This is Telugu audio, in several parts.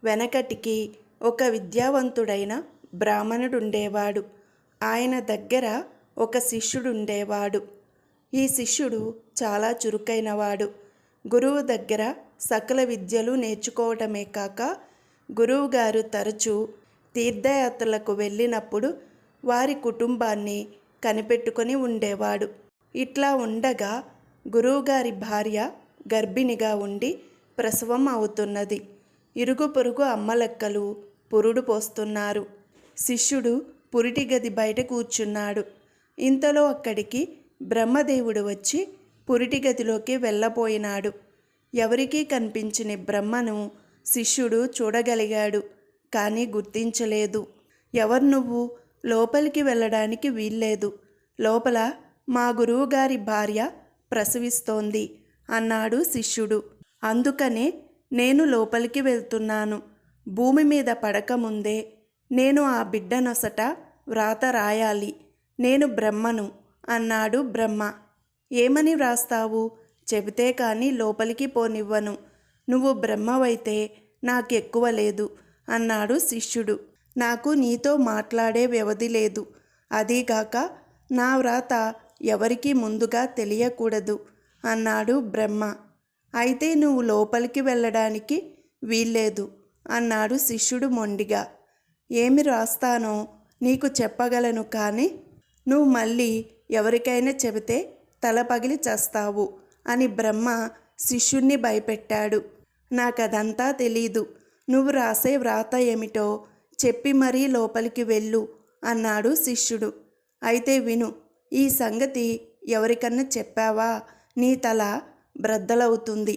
వెనకటికి ఒక విద్యావంతుడైన బ్రాహ్మణుడుండేవాడు. ఆయన దగ్గర ఒక శిష్యుడుండేవాడు. ఈ శిష్యుడు చాలా చురుకైనవాడు. గురువు దగ్గర సకల విద్యలు నేర్చుకోవటమే కాక గురువుగారు తరచూ తీర్థయాత్రలకు వెళ్ళినప్పుడు వారి కుటుంబాన్ని కనిపెట్టుకొని ఉండేవాడు. ఇట్లా ఉండగా గురువుగారి భార్య గర్భిణిగా ఉండి ప్రసవం అవుతున్నది. ఇరుగు పొరుగు అమ్మలక్కలు పురుడు పోస్తున్నారు. శిష్యుడు పురిటి గది బయట కూర్చున్నాడు. ఇంతలో అక్కడికి బ్రహ్మదేవుడు వచ్చి పురిటి గదిలోకి వెళ్ళబోయినాడు. ఎవరికీ కనిపించని బ్రహ్మను శిష్యుడు చూడగలిగాడు, కానీ గుర్తించలేదు. ఎవరు నువ్వు? లోపలికి వెళ్ళడానికి వీల్లేదు. లోపల మా గురువుగారి భార్య ప్రసవిస్తోంది అన్నాడు శిష్యుడు. అందుకనే నేను లోపలికి వెళ్తున్నాను. భూమి మీద పడకముందే నేను ఆ బిడ్డ నొసట వ్రాత రాయాలి. నేను బ్రహ్మను అన్నాడు బ్రహ్మ. ఏమని వ్రాస్తావు? చెబితే కానీ లోపలికి పోనివ్వను. నువ్వు బ్రహ్మవైతే నాకెక్కువ లేదు అన్నాడు శిష్యుడు. నాకు నీతో మాట్లాడే వ్యవధి లేదు. అదీగాక నా వ్రాత ఎవరికీ ముందుగా తెలియకూడదు అన్నాడు బ్రహ్మ. అయితే నువ్వు లోపలికి వెళ్ళడానికి వీల్లేదు అన్నాడు శిష్యుడు మొండిగా. ఏమి రాస్తానో నీకు చెప్పగలను, కానీ నువ్వు మళ్ళీ ఎవరికైనా చెబితే తల పగిలి చస్తావు అని బ్రహ్మ శిష్యుణ్ణి భయపెట్టాడు. నాకదంతా తెలీదు. నువ్వు రాసే వ్రాత ఏమిటో చెప్పి మరీ లోపలికి వెళ్ళు అన్నాడు శిష్యుడు. అయితే విను. ఈ సంగతి ఎవరికన్నా చెప్పావా నీ తల బ్రద్దలవుతుంది.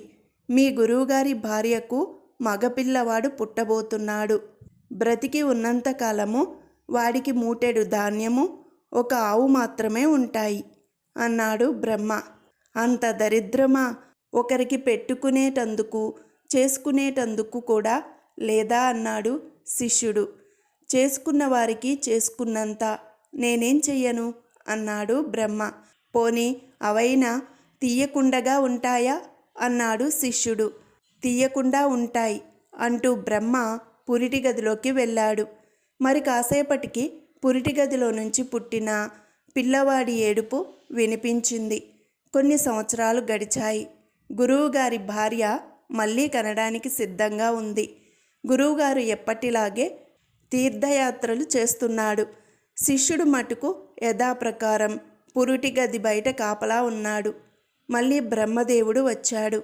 మీ గురువుగారి భార్యకు మగపిల్లవాడు పుట్టబోతున్నాడు. బ్రతికి ఉన్నంతకాలము వాడికి మూటెడు ధాన్యము, ఒక ఆవు మాత్రమే ఉంటాయి అన్నాడు బ్రహ్మ. అంత దరిద్రమా? ఒకరికి పెట్టుకునేటందుకు చేసుకునేటందుకు కూడా లేదా అన్నాడు శిష్యుడు. చేసుకున్న వారికి చేసుకున్నంత నేనేం చెయ్యను అన్నాడు బ్రహ్మ. పోనీ అవైనా తీయకుండగా ఉంటాయా అన్నాడు శిష్యుడు. తీయకుండా ఉంటాయి అంటూ బ్రహ్మ పురిటి గదిలోకి వెళ్ళాడు. మరి కాసేపటికి పురిటి గదిలో నుంచి పుట్టిన పిల్లవాడి ఏడుపు వినిపించింది. కొన్ని సంవత్సరాలు గడిచాయి. గురువుగారి భార్య మళ్ళీ కనడానికి సిద్ధంగా ఉంది. గురువుగారు ఎప్పటిలాగే తీర్థయాత్రలు చేస్తున్నాడు. శిష్యుడు మటుకు యథాప్రకారం పురిటి గది బయట కాపలా ఉన్నాడు. మళ్ళీ బ్రహ్మదేవుడు వచ్చాడు.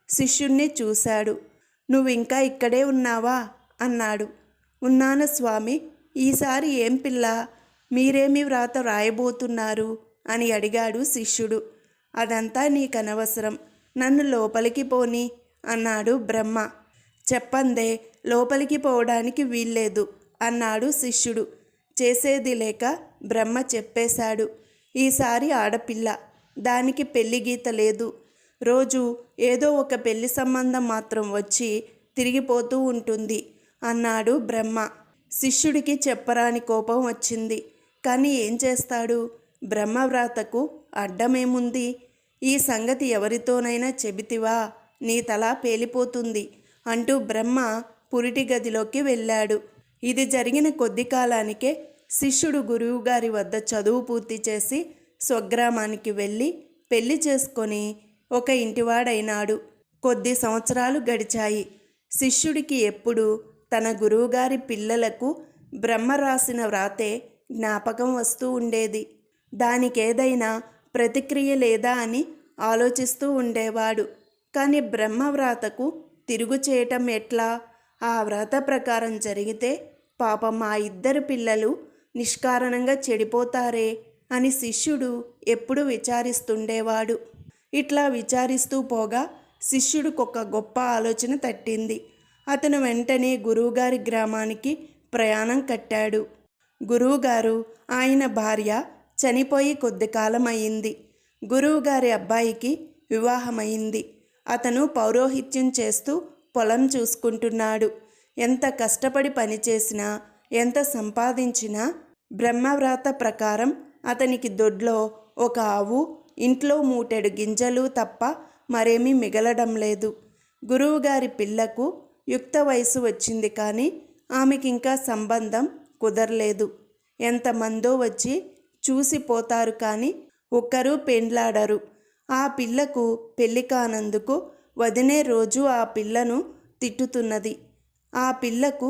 శిష్యుణ్ణి చూశాడు. నువ్వింకా ఇక్కడే ఉన్నావా అన్నాడు. ఉన్నాను స్వామి. ఈసారి ఏం పిల్ల, మీరేమి వ్రాత రాయబోతున్నారు అని అడిగాడు శిష్యుడు. అదంతా నీకనవసరం, నన్ను లోపలికి పోని అన్నాడు బ్రహ్మ. చెప్పందే లోపలికి పోవడానికి వీల్లేదు అన్నాడు శిష్యుడు. చేసేది లేక బ్రహ్మ చెప్పేశాడు. ఈసారి ఆడపిల్ల, దానికి పెళ్లి గీత లేదు. రోజు ఏదో ఒక పెళ్లి సంబంధం మాత్రం వచ్చి తిరిగిపోతూ ఉంటుంది అన్నాడు బ్రహ్మ. శిష్యుడికి చెప్పరాని కోపం వచ్చింది. కానీ ఏం చేస్తాడు? బ్రహ్మవ్రాతకు అడ్డమేముంది? ఈ సంగతి ఎవరితోనైనా చెబితివా నీ తల పేలిపోతుంది అంటూ బ్రహ్మ పురిటి గదిలోకి వెళ్ళాడు. ఇది జరిగిన కొద్ది కాలానికే శిష్యుడు గురువుగారి వద్ద చదువు పూర్తి చేసి స్వగ్రామానికి వెళ్ళి పెళ్లి చేసుకొని ఒక ఇంటివాడైనాడు. కొద్ది సంవత్సరాలు గడిచాయి. శిష్యుడికి ఎప్పుడు తన గురువుగారి పిల్లలకు బ్రహ్మ రాసిన వ్రాతే జ్ఞాపకం వస్తూ ఉండేది. దానికేదైనా ప్రతిక్రియ లేదా అని ఆలోచిస్తూ ఉండేవాడు. కానీ బ్రహ్మవ్రాతకు తిరుగు చేయటం ఎట్లా? ఆ వ్రాత ప్రకారం జరిగితే పాపం ఆ ఇద్దరు పిల్లలు నిష్కారణంగా చెడిపోతారే అని శిష్యుడు ఎప్పుడూ విచారిస్తుండేవాడు. ఇట్లా విచారిస్తూ పోగా శిష్యుడికొక గొప్ప ఆలోచన తట్టింది. అతను వెంటనే గురువుగారి గ్రామానికి ప్రయాణం కట్టాడు. గురువుగారు, ఆయన భార్య చనిపోయి కొద్ది కాలం అయింది. గురువుగారి అబ్బాయికి వివాహమైంది. అతను పౌరోహిత్యం చేస్తూ పొలం చూసుకుంటున్నాడు. ఎంత కష్టపడి పనిచేసినా, ఎంత సంపాదించినా బ్రహ్మవ్రాత ప్రకారం అతనికి దొడ్లో ఒక ఆవు, ఇంట్లో మూటెడు గింజలు తప్ప మరేమీ మిగలడం లేదు. గురువుగారి పిల్లకు యుక్త వయసు వచ్చింది, కానీ ఆమెకింకా సంబంధం కుదరలేదు. ఎంతమందో వచ్చి చూసిపోతారు, కానీ ఒక్కరూ పెండ్లాడరు. ఆ పిల్లకు పెళ్లి కానందుకు వదినే రోజు ఆ పిల్లను తిట్టుతున్నది. ఆ పిల్లకు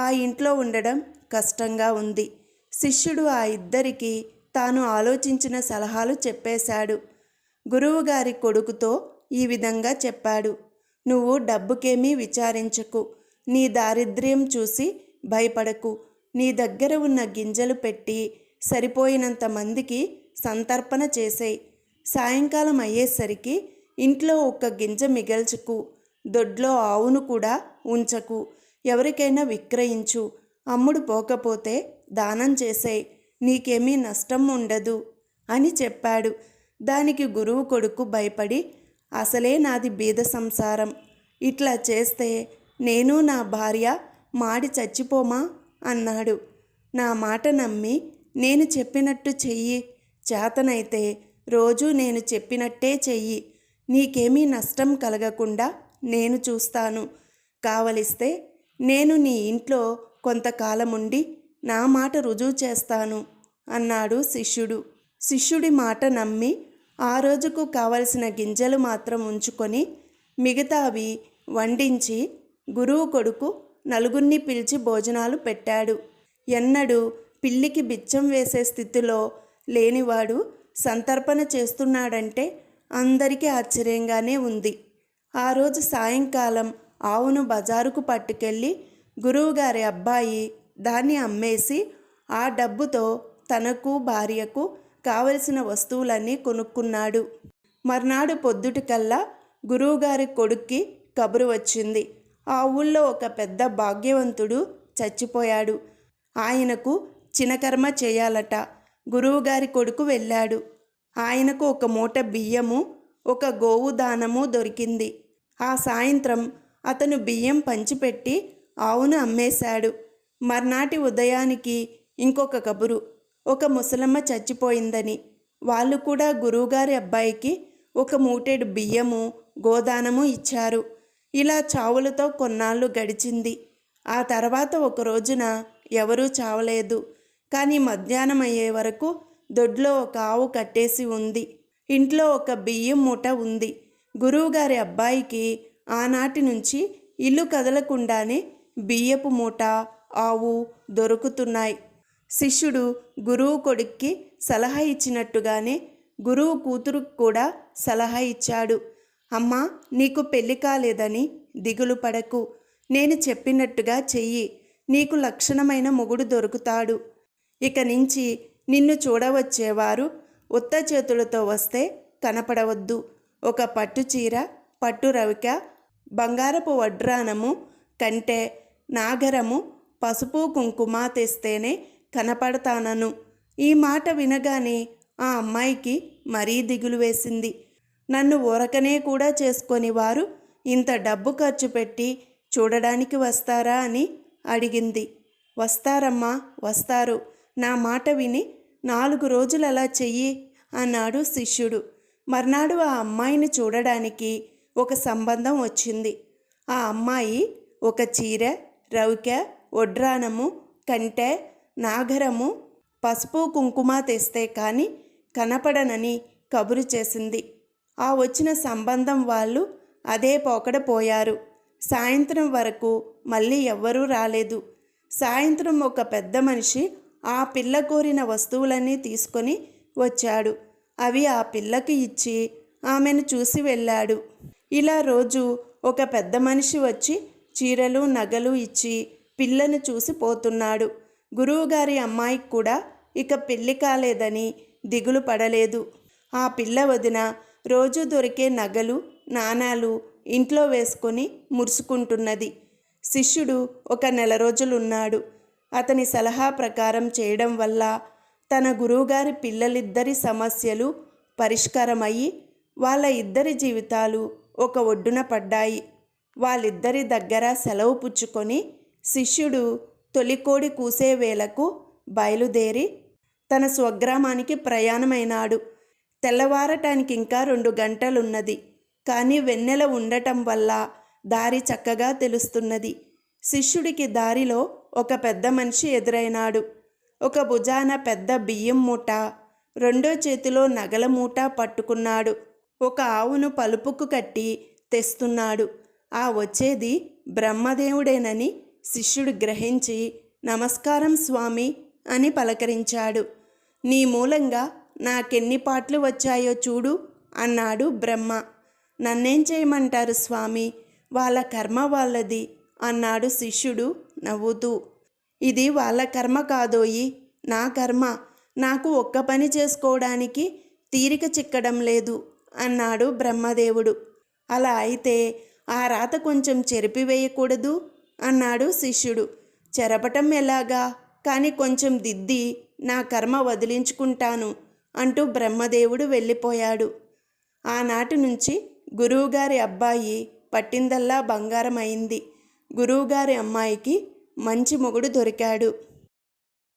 ఆ ఇంట్లో ఉండడం కష్టంగా ఉంది. శిష్యుడు ఆ ఇద్దరికి తాను ఆలోచించిన సలహాలు చెప్పేశాడు. గురువుగారి కొడుకుతో ఈ విధంగా చెప్పాడు. నువ్వు డబ్బుకేమీ విచారించకు, నీ దారిద్ర్యం చూసి భయపడకు. నీ దగ్గర ఉన్న గింజలు పెట్టి సరిపోయినంత మందికి సంతర్పణ చేసేయి. సాయంకాలం అయ్యేసరికి ఇంట్లో ఒక్క గింజ మిగల్చుకు. దొడ్లో ఆవును కూడా ఉంచకు. ఎవరికైనా విక్రయించు. అమ్ముడు పోకపోతే దానం చేసేయి. నీకేమీ నష్టం ఉండదు అని చెప్పాడు. దానికి గురువు కొడుకు భయపడి, అసలే నాది బీద సంసారం, ఇట్లా చేస్తే నేను నా భార్య మాడి చచ్చిపోమా అన్నాడు. నా మాట నమ్మి నేను చెప్పినట్టు చెయ్యి. చేతనైతే రోజు నేను చెప్పినట్టే చెయ్యి. నీకేమీ నష్టం కలగకుండా నేను చూస్తాను. కావలిస్తే నేను నీ ఇంట్లో కొంతకాలముండి నా మాట రుజువు చేస్తాను అన్నాడు శిష్యుడు. శిష్యుడి మాట నమ్మి ఆ రోజుకు కావలసిన గింజలు మాత్రం ఉంచుకొని మిగతావి వండించి గురువు కొడుకు నలుగురిని పిలిచి భోజనాలు పెట్టాడు. ఎన్నడూ పిల్లికి బిచ్చం వేసే స్థితిలో లేనివాడు సంతర్పణ చేస్తున్నాడంటే అందరికీ ఆశ్చర్యంగానే ఉంది. ఆ రోజు సాయంకాలం ఆవును బజారుకు పట్టుకెళ్ళి గురువుగారి అబ్బాయి దాన్ని అమ్మేసి ఆ డబ్బుతో తనకు భార్యకు కావలసిన వస్తువులన్నీ కొనుక్కున్నాడు. మర్నాడు పొద్దుటికల్లా గురువుగారి కొడుక్కి కబురు వచ్చింది. ఆ ఊళ్ళో ఒక పెద్ద భాగ్యవంతుడు చచ్చిపోయాడు. ఆయనకు చినకర్మ చేయాలట. గురువుగారి కొడుకు వెళ్ళాడు. ఆయనకు ఒక మూట బియ్యము, ఒక గోవు దానము దొరికింది. ఆ సాయంత్రం అతను బియ్యం పంచిపెట్టి ఆవును అమ్మేశాడు. మర్నాటి ఉదయానికి ఇంకొక కబురు, ఒక ముసలమ్మ చచ్చిపోయిందని. వాళ్ళు కూడా గురువుగారి అబ్బాయికి ఒక మూటెడు బియ్యము, గోదానము ఇచ్చారు. ఇలా చావులతో కొన్నాళ్ళు గడిచింది. ఆ తర్వాత ఒక రోజున ఎవరూ చావలేదు. కానీ మధ్యాహ్నం అయ్యే వరకు దొడ్లో ఒక ఆవు కట్టేసి ఉంది. ఇంట్లో ఒక బియ్యం మూట ఉంది. గురువుగారి అబ్బాయికి ఆనాటి నుంచి ఇల్లు కదలకుండానే బియ్యపు మూట, ఆవు దొరుకుతున్నాయి. శిష్యుడు గురువు కొడుక్కి సలహా ఇచ్చినట్టుగానే గురువు కూతురుకు కూడా సలహా ఇచ్చాడు. అమ్మా, నీకు పెళ్లి కాలేదని దిగులు పడకు. నేను చెప్పినట్టుగా చెయ్యి. నీకు లక్షణమైన మొగుడు దొరుకుతాడు. ఇక నుంచి నిన్ను చూడవచ్చేవారు ఉత్త చేతులతో వస్తే కనపడవద్దు. ఒక పట్టు చీర, పట్టు రవిక, బంగారపు వడ్రానము, కంటె, నాగరము, పసుపు కుంకుమ తెస్తేనే కనపడతానను. ఈ మాట వినగానే ఆ అమ్మాయికి మరీ దిగులు వేసింది. నన్ను ఊరకనే కూడా చేసుకొని వారు ఇంత డబ్బు ఖర్చు పెట్టి చూడడానికి వస్తారా అని అడిగింది. వస్తారమ్మా, వస్తారు. నా మాట విని 4 రోజులు అలా చెయ్యి అన్నాడు శిష్యుడు. మర్నాడు ఆ అమ్మాయిని చూడడానికి ఒక సంబంధం వచ్చింది. ఆ అమ్మాయి ఒక చీర, రవిక, వడ్రానము, కంటె, నాగరము, పసుపు కుంకుమ తెస్తే కానీ కనపడనని కబురు చేసింది. ఆ వచ్చిన సంబంధం వాళ్ళు అదే పోకడ పోయారు. సాయంత్రం వరకు మళ్ళీ ఎవ్వరూ రాలేదు. సాయంత్రం ఒక పెద్ద మనిషి ఆ పిల్ల కోరిన వస్తువులన్నీ తీసుకొని వచ్చాడు. అవి ఆ పిల్లకి ఇచ్చి ఆమెను చూసి వెళ్ళాడు. ఇలా రోజు ఒక పెద్ద మనిషి వచ్చి చీరలు, నగలు ఇచ్చి పిల్లను చూసి పోతున్నాడు. గురువుగారి అమ్మాయికి కూడా ఇక పెళ్లి కాలేదని దిగులు పడలేదు. ఆ పిల్ల వదిన రోజు దొరికే నగలు, నాణాలు ఇంట్లో వేసుకొని మురుసుకుంటున్నది. శిష్యుడు ఒక 1 నెల రోజులున్నాడు. అతని సలహా ప్రకారం చేయడం వల్ల తన గురువుగారి పిల్లలిద్దరి సమస్యలు పరిష్కారమయ్యి వాళ్ళ ఇద్దరి జీవితాలు ఒక ఒడ్డున పడ్డాయి. వాళ్ళిద్దరి దగ్గర సెలవు పుచ్చుకొని శిష్యుడు తొలికోడి కూసే వేళకు బయలుదేరి తన స్వగ్రామానికి ప్రయాణమైనాడు. తెల్లవారటానికి ఇంకా 2 గంటలున్నది. కానీ వెన్నెల ఉండటం వల్ల దారి చక్కగా తెలుస్తున్నది. శిష్యుడికి దారిలో ఒక పెద్ద మనిషి ఎదురైనాడు. ఒక భుజాన పెద్ద బియ్యం మూట, రెండో చేతిలో నగల మూట పట్టుకున్నాడు. ఒక ఆవును పలుపుకు కట్టి తెస్తున్నాడు. ఆ వచ్చేది బ్రహ్మదేవుడేనని శిష్యుడు గ్రహించి, నమస్కారం స్వామి అని పలకరించాడు. నీ మూలంగా నాకెన్ని పాట్లు వచ్చాయో చూడు అన్నాడు బ్రహ్మ. నన్నేం చేయమంటారు స్వామి, వాళ్ళ కర్మ వాళ్ళది అన్నాడు శిష్యుడు నవ్వుతూ. ఇది వాళ్ళ కర్మ కాదోయి, నా కర్మ. నాకు ఒక్క పని చేసుకోవడానికి తీరిక చిక్కడం లేదు అన్నాడు బ్రహ్మదేవుడు. అలా అయితే ఆ రాత కొంచెం చెరిపివేయకూడదు అన్నాడు శిష్యుడు. చెరపటం ఎలాగా, కానీ కొంచెం దిద్ది నా కర్మ వదిలించుకుంటాను అంటూ బ్రహ్మదేవుడు వెళ్ళిపోయాడు. ఆనాటి నుంచి గురువుగారి అబ్బాయి పట్టిందల్లా బంగారం అయింది. గురువుగారి అమ్మాయికి మంచి మొగుడు దొరికాడు.